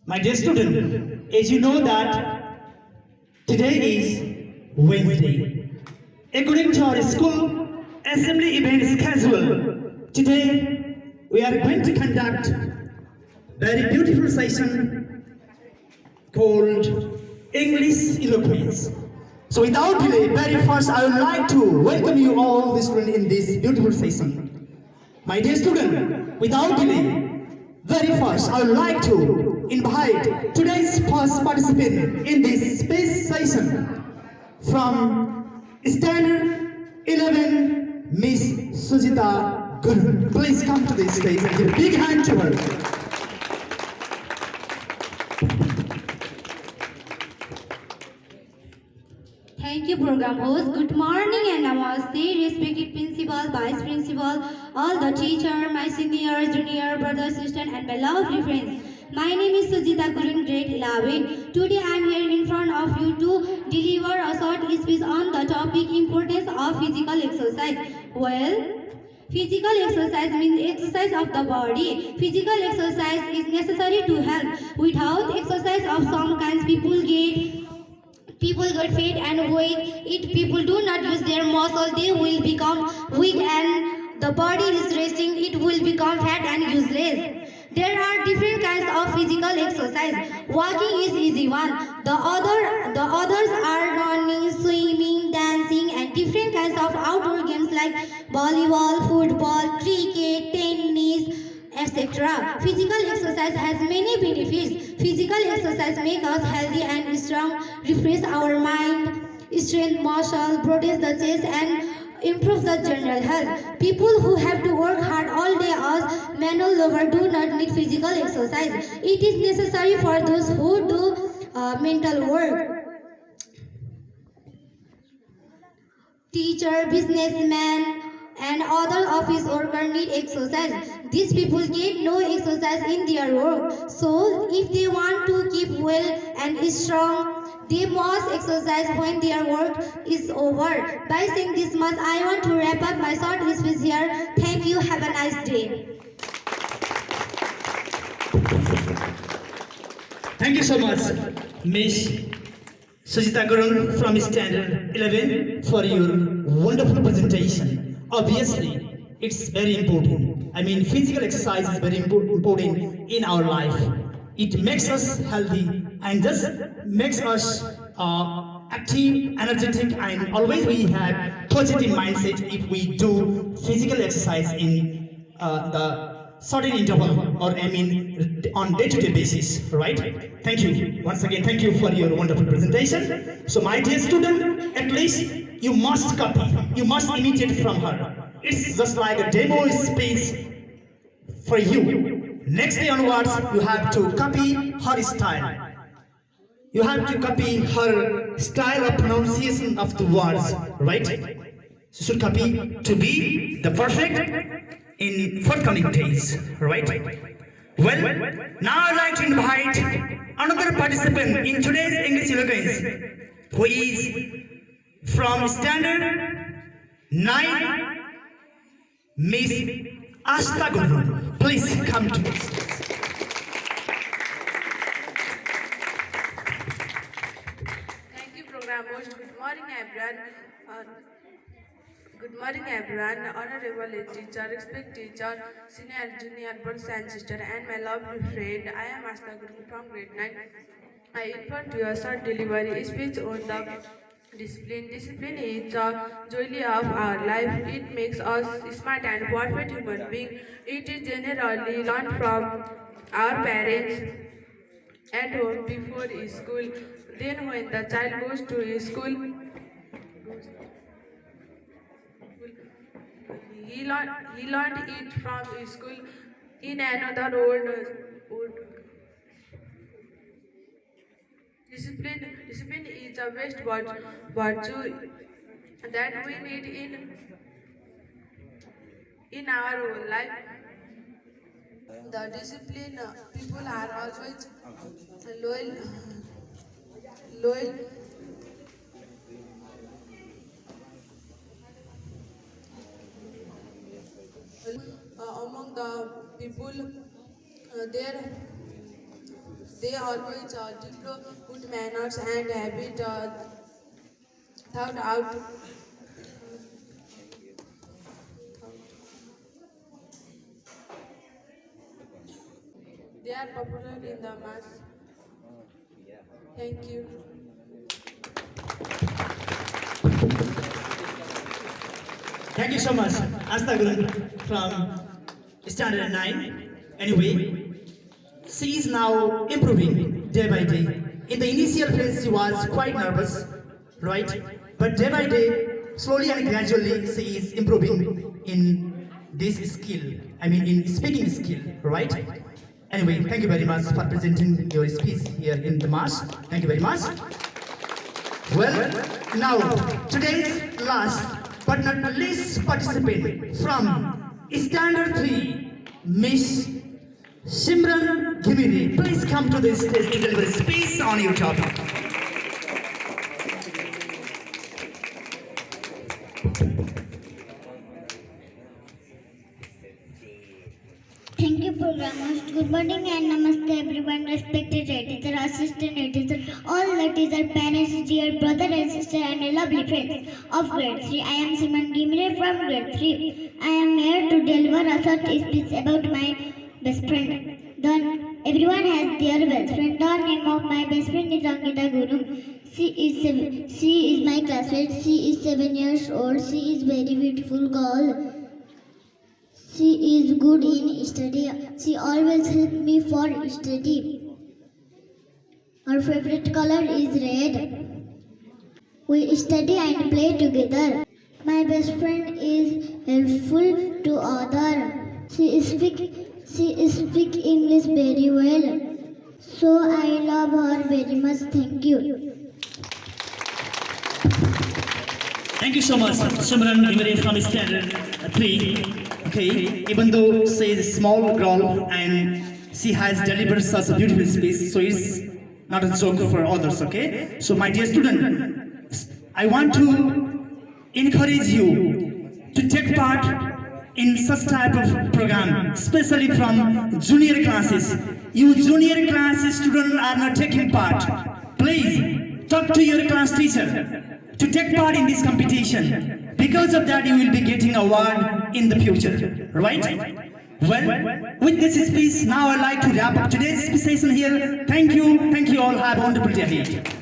My dear student, as you know that today is Wednesday. According to our school assembly event schedule, today we are going to conduct very beautiful session called English Eloquence. So without delay, very first I would like to welcome you all the students in this beautiful session. My dear student, without delay, very first I would like to invite today's first participant in this space session from Standard 11, Miss Sujita Guru. Please come to this stage and give a big hand to her. Thank you, program host. Good morning and namaste, respected principal, vice principal, all the teacher, my senior, junior, brother, sister, and my lovely friends. My name is Sujita Guru, grade 11. Today I am here in front of you to deliver a short speech on the topic importance of physical exercise. Well, physical exercise means exercise of the body. Physical exercise is necessary to health. Without exercise of some kinds, people get fat and weak. If people do not use their muscle, they will become weak, and the body is resting, it will become fat and useless. There are different kinds of physical exercise. Walking is easy one. The others are running, swimming, dancing, and different kinds of outdoor games like volleyball, football, cricket, tennis, etc. Physical exercise has many benefits. Physical exercise makes us healthy and strong, refresh our mind, strengthen muscle, broadens the chest, and improve the general health. People who have to work hard all day as manual labor do not need physical exercise. It is necessary for those who do mental work. Teacher, businessman, and other office workers need exercise. These people get no exercise in their work. So if they want to keep well and strong, they must exercise when their work is over. By saying this much, I want to wrap up my short speech here. Thank you. Have a nice day. Thank you so much, Miss Sujita Gurung from Standard 11 for your wonderful presentation. Obviously, it's very important. I mean, physical exercise is very important in our life. It makes us healthy and just makes us active, energetic, and always we have positive mindset if we do physical exercise in the certain interval, or I mean on day-to-day basis, right? Thank you once again. Thank you for your wonderful presentation. So my dear student, at least you must copy, you must imitate from her. It's just like a demo speech for you. Next day onwards, you have to copy her style. You have to copy her style of pronunciation of the words, right? You should copy to be the perfect in forthcoming days, right? Well, now I'd like to invite another participant in today's English Eloquence, who is from Standard 9, Miss Asta Guru. Please come to us. Thank you, program host. Good morning, everyone. Good morning, everyone. Honorable teacher, respected teacher, senior, junior, brothers and sisters, and my lovely friend. I am Asta Guru from grade 9. I inform to your short delivery speech on the discipline. Discipline is the joy of our life. It makes us smart and perfect human being. It is generally learned from our parents at home before school. Then when the child goes to school, he learned it from school in another old discipline is the best virtue that we need in our whole life. The discipline people are always loyal among the people there They always develop good manners and habit thought out. They are popular in the mass. Thank you. Thank you so much, Asta Gurung from Standard 9. Anyway, she is now improving day by day. In the initial phase, she was quite nervous, right? But day by day, slowly and gradually, she is improving in this skill. I mean, in speaking skill, right? Anyway, thank you very much for presenting your speech here in the March. Thank you very much. Well, now, today's last but not least participant from Standard 3, Miss Simran Ghimire. Please come to the stage to deliver a speech on your topic. Thank you, program host. Good morning and namaste, everyone. Respected teacher, assistant teacher, all the teacher, parents, dear brother and sister, and lovely friends of grade 3. I am Simran Ghimire from grade 3. I am here to deliver a short speech about my best friend. Everyone has their best friend. The name of my best friend is Ankita Gurung. She is my classmate. She is 7 years old. She is very beautiful girl. She is good in study. She always helps me for study. Her favorite color is red. We study and play together. My best friend is helpful to others. She speaks English very well. So I love her very much. Thank you. Thank you so much, Simran Ghimire from Standard 3. Okay, even though she is a small girl and she has delivered such a beautiful speech, so it's not a joke for others, okay? So my dear student, I want to encourage you to take part in such type of program, especially from junior classes. You junior class students are not taking part. Please talk to your class teacher to take part in this competition. Because of that, you will be getting award in the future, right? Well, with this speech, now I'd like to wrap up today's session here. Thank you all. Have a wonderful day ahead.